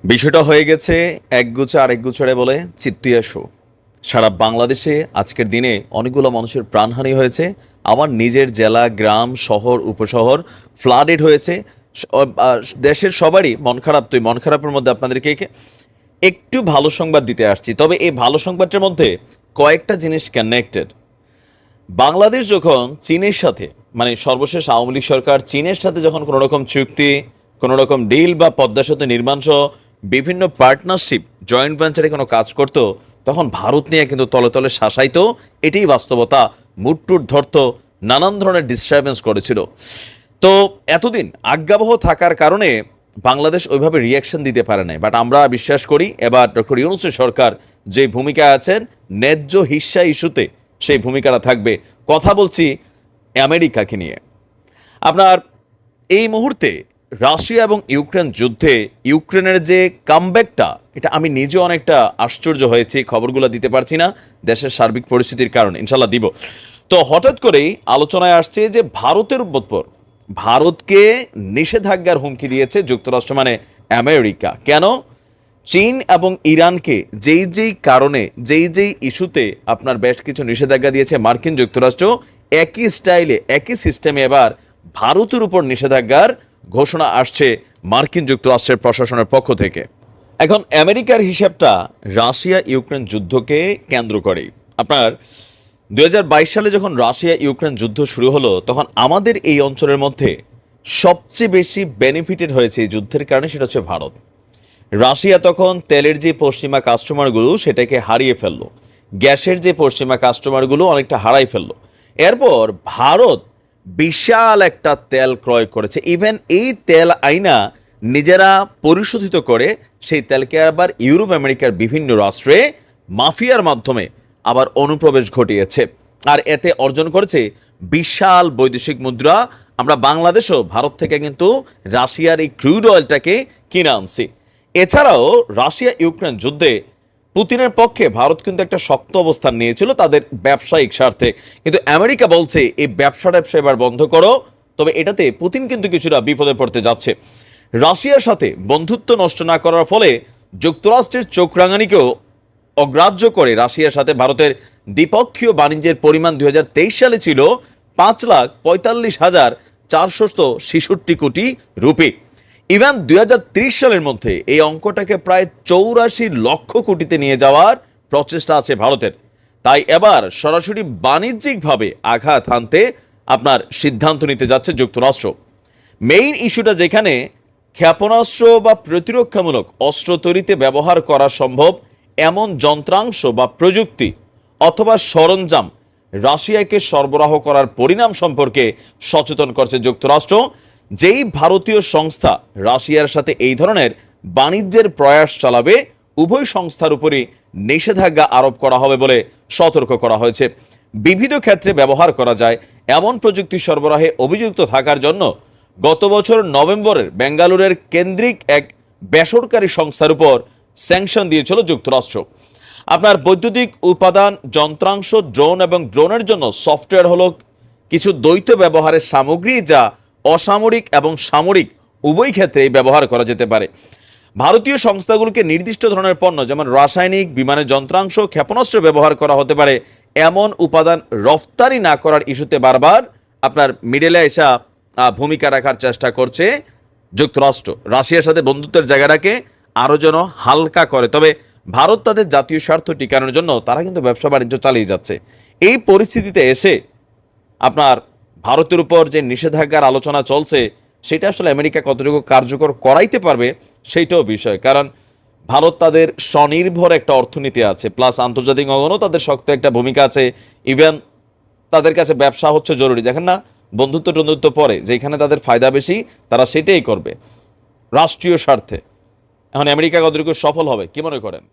বিষয়টা হয়ে গেছে একগুচ্ছ আরেকগুচ্ছরে বলে চিত্তুয়া শো। সারা বাংলাদেশে আজকের দিনে অনেকগুলো মানুষের প্রাণহানি হয়েছে। আমার নিজের জেলা, গ্রাম, শহর, উপশহর ফ্লাডেড হয়েছে। দেশের সবারই মন খারাপ। তো এই মন খারাপের মধ্যে আপনাদেরকে একটু ভালো সংবাদ দিতে আসছি। তবে এই ভালো সংবাদটার মধ্যে কয়েকটা জিনিস কানেক্টেড। বাংলাদেশ যখন চীনের সাথে, মানে সর্বশেষ আওয়ামী লীগ সরকার চীনের সাথে যখন কোনো রকম চুক্তি, কোনো রকম ডিল বা পদ্মা সেতু নির্মাণ সহ বিভিন্ন পার্টনারশিপ, জয়েন্ট ভেঞ্চারে কোনো কাজ করত, তখন ভারত নিয়ে কিন্তু তলে তলে শাসাইতো। এটাই বাস্তবতা। মুটটুট ধরত, নানান ধরনের ডিস্টারবেন্স করেছিল। তো এতদিন আজ্ঞাবহ থাকার কারণে বাংলাদেশ ওইভাবে রিয়াকশন দিতে পারে নাই। বাট আমরা বিশ্বাস করি এবার ডক্টর ইউনূসের সরকার যে ভূমিকায় আছেন, ন্যায্য হিস্যা ইস্যুতে সেই ভূমিকাটা থাকবে। কথা বলছি আমেরিকাকে নিয়ে। আপনার এই মুহূর্তে রাশিয়া এবং ইউক্রেন যুদ্ধে ইউক্রেনের যে কামব্যাকটা, এটা আমি নিজে অনেকটা আশ্চর্য হয়েছি। খবরগুলো দিতে পারছি না দেশের সার্বিক পরিস্থিতির কারণে, ইনশাল্লাহ দিব। তো হঠাৎ করেই আলোচনায় আসছে যে ভারতের উপর ভারতকে নিষেধাজ্ঞার হুমকি দিয়েছে যুক্তরাষ্ট্র, মানে আমেরিকা। কেন? চীন এবং ইরানকে যেই যেই কারণে, যেই যেই ইস্যুতে আপনার বেশ কিছু নিষেধাজ্ঞা দিয়েছে মার্কিন যুক্তরাষ্ট্র, একই স্টাইলে একই সিস্টেমে এবার ভারতের উপর নিষেধাজ্ঞার ঘোষণা আসছে মার্কিন যুক্তরাষ্ট্রের প্রশাসনের পক্ষ থেকে। এখন আমেরিকার হিসাবটা রাশিয়া ইউক্রেন যুদ্ধকে কেন্দ্র করেই। আপনার 2022 সালে যখন রাশিয়া ইউক্রেন যুদ্ধ শুরু হলো, তখন আমাদের এই অঞ্চলের মধ্যে সবচেয়ে বেশি বেনিফিটেড হয়েছে এই যুদ্ধের কারণে, সেটা হচ্ছে ভারত। রাশিয়া তখন তেলের যে পশ্চিমা কাস্টমারগুলো সেটাকে হারিয়ে ফেললো, গ্যাসের যে পশ্চিমা কাস্টমারগুলো অনেকটা হারাই ফেললো। এরপর ভারত বিশাল একটা তেল ক্রয় করেছে। ইভেন এই তেল আইনা নিজেরা পরিশোধিত করে সেই তেলকে আবার ইউরোপ আমেরিকার বিভিন্ন রাষ্ট্রে মাফিয়ার মাধ্যমে আবার অনুপ্রবেশ ঘটিয়েছে। আর এতে অর্জন করেছে বিশাল বৈদেশিক মুদ্রা। আমরা বাংলাদেশও ভারত থেকে কিন্তু রাশিয়ার এই ক্রুড অয়েলটাকে কিনে আনছি। এছাড়াও রাশিয়া ইউক্রেন যুদ্ধে পুতিনের পক্ষে ভারত কিন্তু একটা শক্ত অবস্থান নিয়েছিল তাদের ব্যবসায়িক স্বার্থে। কিন্তু আমেরিকা বলছে এই ব্যবসাটা এবার বন্ধ করো। তবে এটাতে পুতিন কিন্তু কিছুটা বিপদে পড়তে যাচ্ছে। রাশিয়ার সাথে বন্ধুত্ব নষ্ট না করার ফলে যুক্তরাষ্ট্রের চোখ রাঙানিকেও অগ্রাহ্য করে রাশিয়ার সাথে ভারতের দ্বিপক্ষীয় বাণিজ্যের পরিমাণ 2023 সালে ছিল 5,45,466 কোটি রুপি। ইভেন 2030 সালের মধ্যে এই অঙ্কটাকে প্রায় 84 লক্ষ কোটিতে নিয়ে যাওয়ার প্রচেষ্টা আছে ভারতের। তাই এবার সরাসরি বাণিজ্যিকভাবে আঘাত হানতে আপনার সিদ্ধান্ত নিতে যাচ্ছে যুক্তরাষ্ট্র। মেইন ইস্যুটা যেখানে ক্ষেপণাস্ত্র বা প্রতিরক্ষামূলক অস্ত্র তৈরিতে ব্যবহার করা সম্ভব এমন যন্ত্রাংশ বা প্রযুক্তি অথবা সরঞ্জাম রাশিয়াকে সরবরাহ করার পরিণাম সম্পর্কে সচেতন করছে যুক্তরাষ্ট্র। যেই ভারতীয় সংস্থা রাশিয়ার সাথে এই ধরনের বাণিজ্যের প্রয়াস চালাবে, উভয় সংস্থার উপরই নিষেধাজ্ঞা আরোপ করা হবে বলে সতর্ক করা হয়েছে। বিবিধ ক্ষেত্রে ব্যবহার করা যায় এমন প্রযুক্তি সরবরাহে অভিযুক্ত থাকার জন্য গত বছর নভেম্বরের বেঙ্গালুরের কেন্দ্রিক এক বেসরকারি সংস্থার উপর স্যাংশন দিয়েছিল যুক্তরাষ্ট্র। আপনার বৈদ্যুতিক উপাদান, যন্ত্রাংশ, ড্রোন এবং ড্রোনের জন্য সফটওয়্যার হলো কিছু দ্বৈত ব্যবহারের সামগ্রী যা অসামরিক এবং সামরিক উভয় ক্ষেত্রেই ব্যবহার করা যেতে পারে। ভারতীয় সংস্থাগুলোকে নির্দিষ্ট ধরনের পণ্য যেমন রাসায়নিক, বিমানের যন্ত্রাংশ, ক্ষেপণাস্ত্র ব্যবহার করা হতে পারে এমন উপাদান রফতানি না করার ইস্যুতে বারবার আপনার মিডলে এসা ভূমিকা রাখার চেষ্টা করছে যুক্তরাষ্ট্র। রাশিয়ার সাথে বন্ধুত্বের জায়গাটাকে আরও যেন হালকা করে। তবে ভারত তাদের জাতীয় স্বার্থ টিকানোর জন্য তারা কিন্তু ব্যবসা বাণিজ্য চালিয়ে যাচ্ছে। এই পরিস্থিতিতে এসে আপনার ভারতের উপর যে নিষেধাজ্ঞার আলোচনা চলছে, সেটা আসলে আমেরিকা কতটুকু কার্যকর করাইতে পারবে সেইটাও বিষয়। কারণ ভারত তাদের স্বনির্ভর একটা অর্থনীতি আছে, প্লাস আন্তর্জাতিক অঙ্গনেও তাদের শক্ত একটা ভূমিকা আছে। ইভেন তাদের কাছে ব্যবসা হচ্ছে জরুরি। দেখেন না, বন্ধুত্ব টন্ধুত্ব পরে, যেখানে তাদের ফায়দা বেশি তারা সেটাই করবে রাষ্ট্রীয় স্বার্থে। এখন আমেরিকা কতটুকু সফল হবে কি মনে করেন?